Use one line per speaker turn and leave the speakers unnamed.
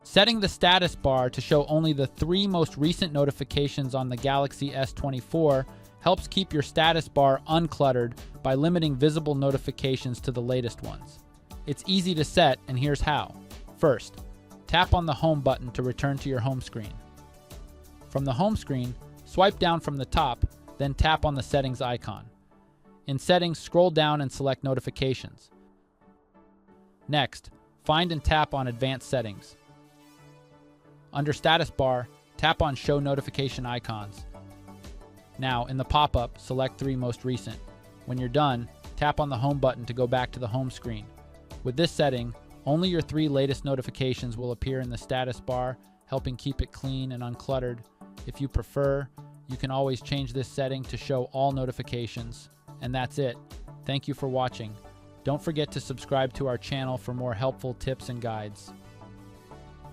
Setting the status bar to show only the 3 most recent notifications on the Galaxy S24 helps keep your status bar uncluttered by limiting visible notifications to the latest ones. It's easy to set, and here's how. First, tap on the home button to return to your home screen. From the home screen, swipe down from the top, then tap on the settings icon. In settings, scroll down and select notifications. Next, find and tap on advanced settings. Under status bar, tap on show notification icons. Now, in the pop-up, select 3 most recent. When you're done, tap on the home button to go back to the home screen. With this setting, only your 3 latest notifications will appear in the status bar, helping keep it clean and uncluttered. If you prefer, you can always change this setting to show all notifications. And that's it. Thank you for watching. Don't forget to subscribe to our channel for more helpful tips and guides.